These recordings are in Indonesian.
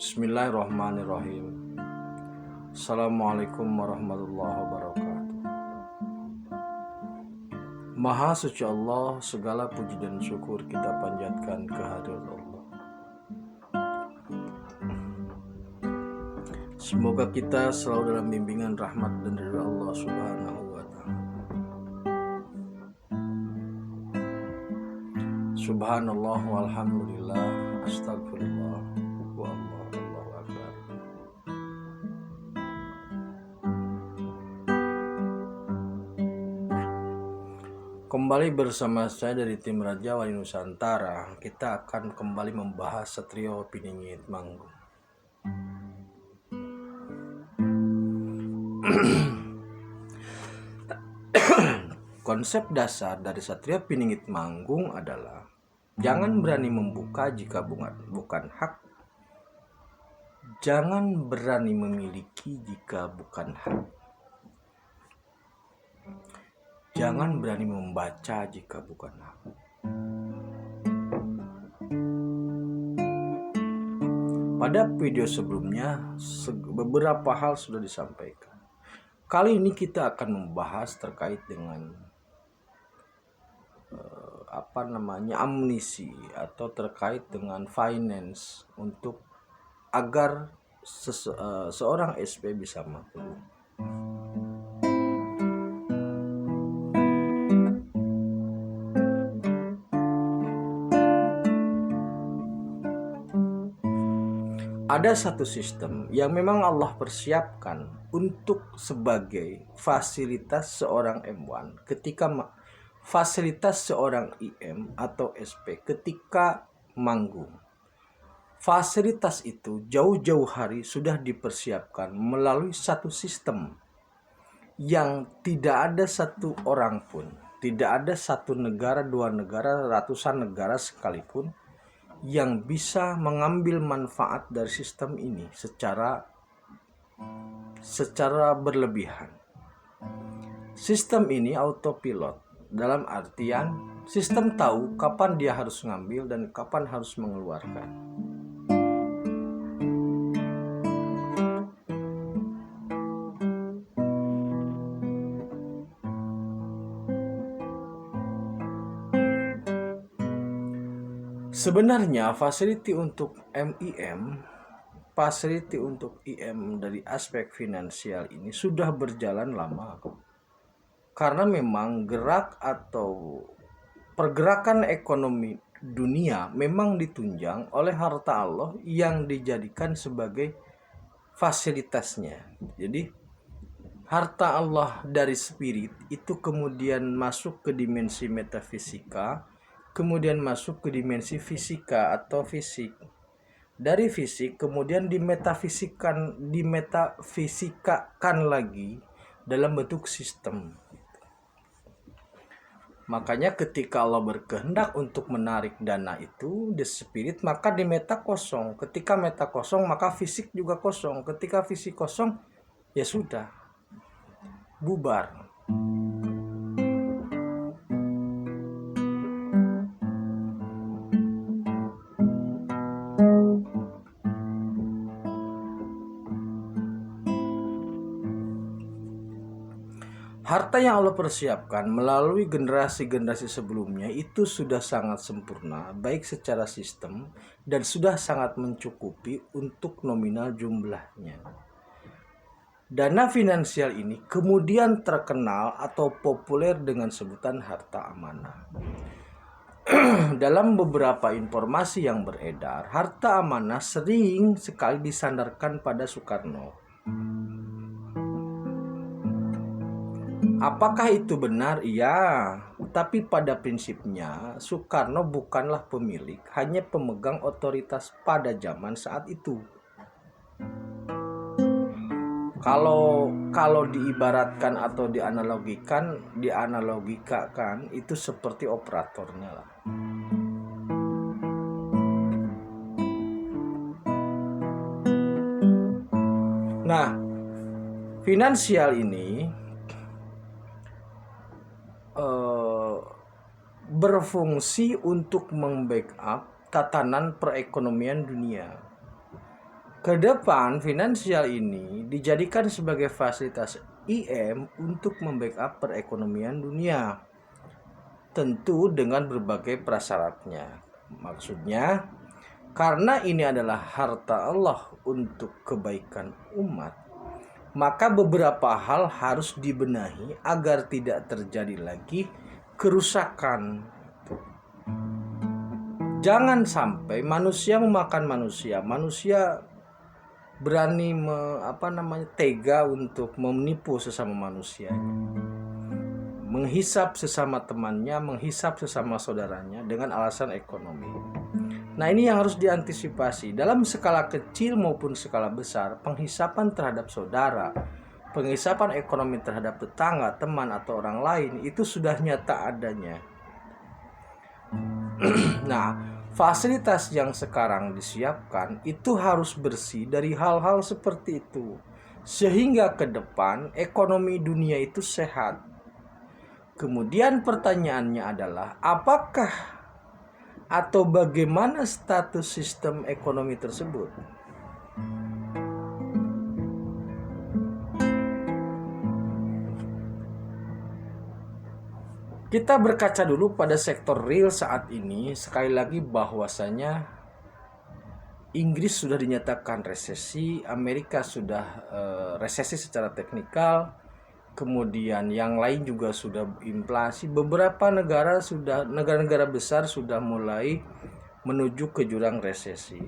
Bismillahirrahmanirrahim. Assalamualaikum warahmatullahi wabarakatuh. Maha suci Allah, segala puji dan syukur kita panjatkan kehadirat Allah. Semoga kita selalu dalam bimbingan rahmat dan ridha Allah Subhanahu wa ta'ala. Subhanallah walhamdulillah, astagfirullah wa Allahu akbar. Kembali bersama saya dari tim Raja Wali Nusantara. Kita akan kembali membahas Satrio Piningit Manggung. Konsep dasar dari Satrio Piningit Manggung adalah jangan berani membuka jika bukan hak. Jangan berani memiliki jika bukan hak. Jangan berani membaca jika bukan hak. Pada video sebelumnya, beberapa hal sudah disampaikan. Kali ini kita akan membahas terkait dengan amunisi atau terkait dengan finance untuk agar seorang SP bisa mampu. Ada satu sistem yang memang Allah persiapkan untuk sebagai fasilitas seorang M1 ketika fasilitas seorang IM atau SP ketika manggung. Fasilitas itu jauh-jauh hari sudah dipersiapkan melalui satu sistem yang tidak ada satu orang pun, tidak ada satu negara, dua negara, ratusan negara sekalipun yang bisa mengambil manfaat dari sistem ini secara berlebihan. Sistem ini autopilot, dalam artian sistem tahu kapan dia harus ngambil dan kapan harus mengeluarkan. Sebenarnya facility untuk MIM, facility untuk IM dari aspek finansial ini sudah berjalan lama. Karena memang gerak atau pergerakan ekonomi dunia memang ditunjang oleh harta Allah yang dijadikan sebagai fasilitasnya. Jadi harta Allah dari spirit itu kemudian masuk ke dimensi metafisika, kemudian masuk ke dimensi fisika atau fisik. Dari fisik kemudian dimetafisikakan lagi dalam bentuk sistem. Makanya ketika Allah berkehendak untuk menarik dana itu di spirit, maka di meta kosong. Ketika meta kosong, maka fisik juga kosong. Ketika fisik kosong, ya sudah, bubar. Harta yang Allah persiapkan melalui generasi-generasi sebelumnya itu sudah sangat sempurna, baik secara sistem dan sudah sangat mencukupi untuk nominal jumlahnya. Dana finansial ini kemudian terkenal atau populer dengan sebutan harta amanah. Dalam beberapa informasi yang beredar, harta amanah sering sekali disandarkan pada Soekarno. Apakah itu benar? Iya, tapi pada prinsipnya Soekarno bukanlah pemilik, hanya pemegang otoritas pada zaman saat itu. Kalau diibaratkan atau dianalogikakan itu seperti operatornya lah. Nah, finansial ini berfungsi untuk membackup tatanan perekonomian dunia. Ke depan, finansial ini dijadikan sebagai fasilitas IM untuk membackup perekonomian dunia. Tentu dengan berbagai prasyaratnya. Maksudnya, karena ini adalah harta Allah untuk kebaikan umat, maka beberapa hal harus dibenahi agar tidak terjadi lagi kerusakan. Jangan sampai manusia memakan manusia. Manusia berani tega untuk menipu sesama manusia, menghisap sesama temannya, menghisap sesama saudaranya dengan alasan ekonomi. Nah, ini yang harus diantisipasi dalam skala kecil maupun skala besar. Penghisapan terhadap saudara, penghisapan ekonomi terhadap tetangga, teman atau orang lain itu sudah nyata adanya. Nah, fasilitas yang sekarang disiapkan itu harus bersih dari hal-hal seperti itu, sehingga ke depan ekonomi dunia itu sehat. Kemudian pertanyaannya adalah, apakah atau bagaimana status sistem ekonomi tersebut? Kita berkaca dulu pada sektor real saat ini. Sekali lagi bahwasanya Inggris sudah dinyatakan resesi, Amerika sudah resesi secara teknikal. Kemudian yang lain juga sudah inflasi. Beberapa negara besar sudah mulai menuju ke jurang resesi.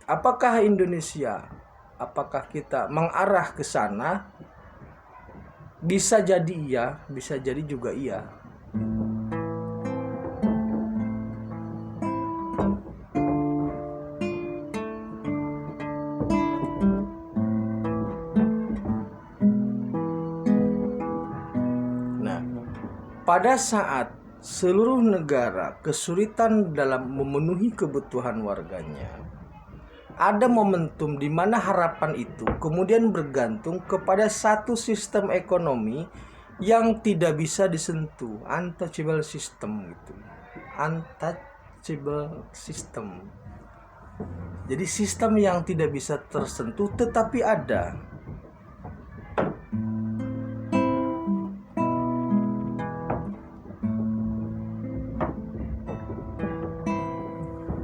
Apakah Indonesia, apakah kita mengarah ke sana? Bisa jadi iya, bisa jadi juga iya. Pada saat seluruh negara kesulitan dalam memenuhi kebutuhan warganya, ada momentum di mana harapan itu kemudian bergantung kepada satu sistem ekonomi yang tidak bisa disentuh, untouchable system gitu. Untouchable system. Jadi sistem yang tidak bisa tersentuh tetapi ada.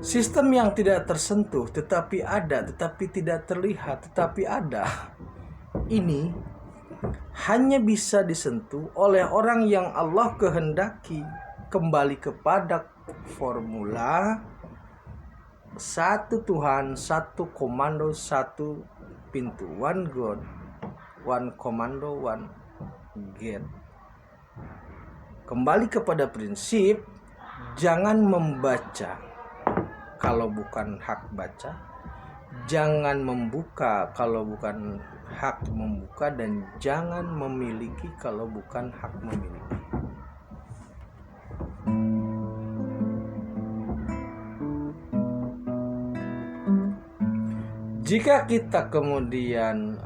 Sistem yang tidak tersentuh tetapi ada, tetapi tidak terlihat, tetapi ada. Ini hanya bisa disentuh oleh orang yang Allah kehendaki kembali kepada formula satu Tuhan, satu komando, satu pintu. One God, one commando, one gate. Kembali kepada prinsip, jangan membaca kalau bukan hak baca, jangan membuka kalau bukan hak membuka, dan jangan memiliki kalau bukan hak memiliki. Jika kita kemudian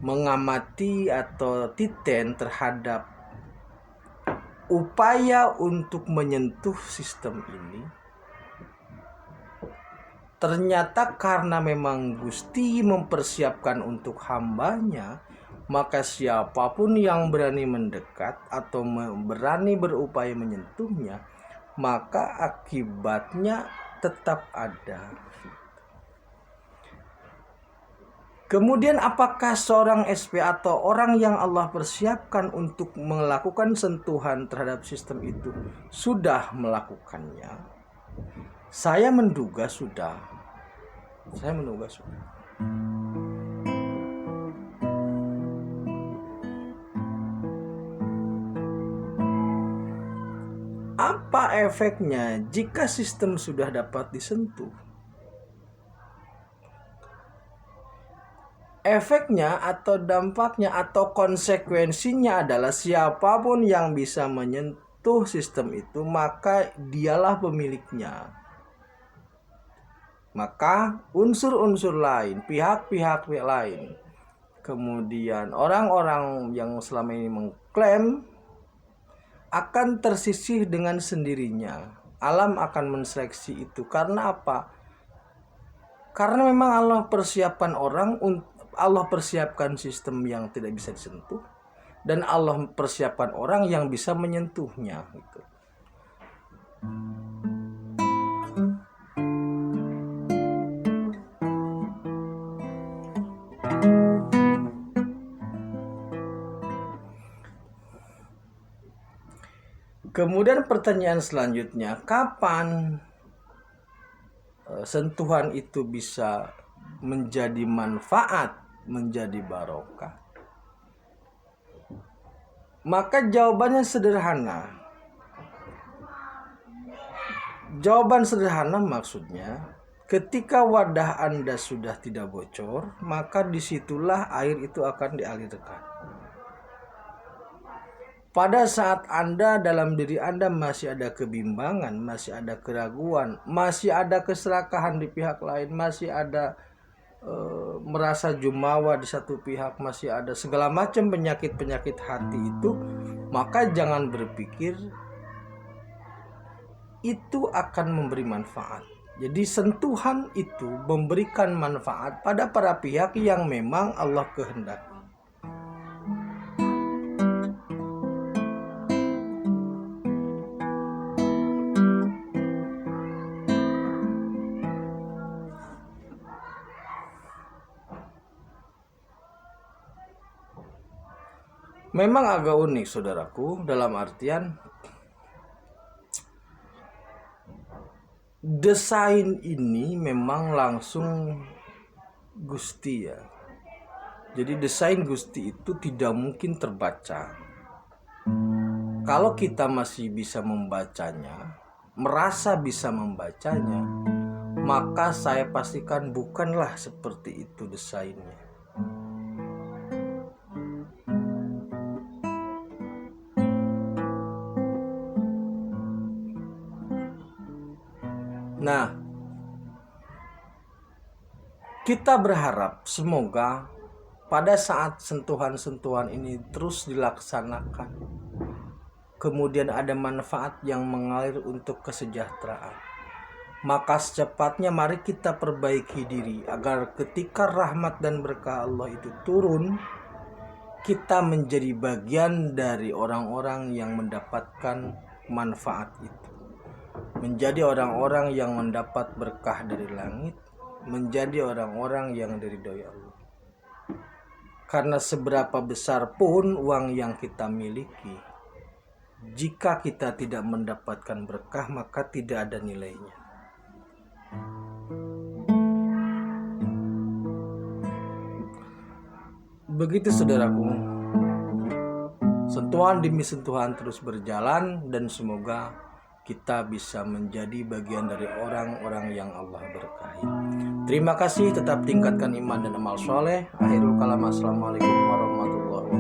mengamati atau titen terhadap upaya untuk menyentuh sistem ini, ternyata karena memang Gusti mempersiapkan untuk hambanya, maka siapapun yang berani mendekat atau berani berupaya menyentuhnya, maka akibatnya tetap ada. Kemudian apakah seorang SP atau orang yang Allah persiapkan untuk melakukan sentuhan terhadap sistem itu sudah melakukannya? Saya menduga sudah. Apa efeknya jika sistem sudah dapat disentuh? Efeknya atau dampaknya atau konsekuensinya adalah siapapun yang bisa menyentuh sistem itu, maka dialah pemiliknya. Maka unsur-unsur lain, pihak-pihak lain, kemudian orang-orang yang selama ini mengklaim akan tersisih dengan sendirinya. Alam akan menseleksi itu. Karena apa? Karena memang Allah persiapkan sistem yang tidak bisa disentuh, dan Allah persiapkan orang yang bisa menyentuhnya gitu. Kemudian pertanyaan selanjutnya, kapan sentuhan itu bisa menjadi manfaat, menjadi barokah? Maka jawabannya sederhana. Jawaban sederhana maksudnya, ketika wadah Anda sudah tidak bocor, maka disitulah air itu akan dialirkan. Pada saat Anda, dalam diri Anda masih ada kebimbangan, masih ada keraguan, masih ada keserakahan di pihak lain, masih ada merasa jumawa di satu pihak, masih ada segala macam penyakit-penyakit hati itu, maka jangan berpikir itu akan memberi manfaat. Jadi sentuhan itu memberikan manfaat pada para pihak yang memang Allah kehendaki. Memang agak unik saudaraku, dalam artian desain ini memang langsung Gusti ya. Jadi desain Gusti itu tidak mungkin terbaca. Kalau kita masih bisa membacanya, merasa bisa membacanya, maka saya pastikan bukanlah seperti itu desainnya. Nah, kita berharap semoga pada saat sentuhan-sentuhan ini terus dilaksanakan, kemudian ada manfaat yang mengalir untuk kesejahteraan, maka secepatnya mari kita perbaiki diri agar ketika rahmat dan berkah Allah itu turun, kita menjadi bagian dari orang-orang yang mendapatkan manfaat itu, menjadi orang-orang yang mendapat berkah dari langit, menjadi orang-orang yang diridhoi Allah. Karena seberapa besar pun uang yang kita miliki, jika kita tidak mendapatkan berkah, maka tidak ada nilainya. Begitu saudaraku, sentuhan demi sentuhan terus berjalan, dan semoga kita bisa menjadi bagian dari orang-orang yang Allah berkahi. Terima kasih, tetap tingkatkan iman dan amal soleh. Akhirul kalam, assalamualaikum warahmatullahi wabarakatuh.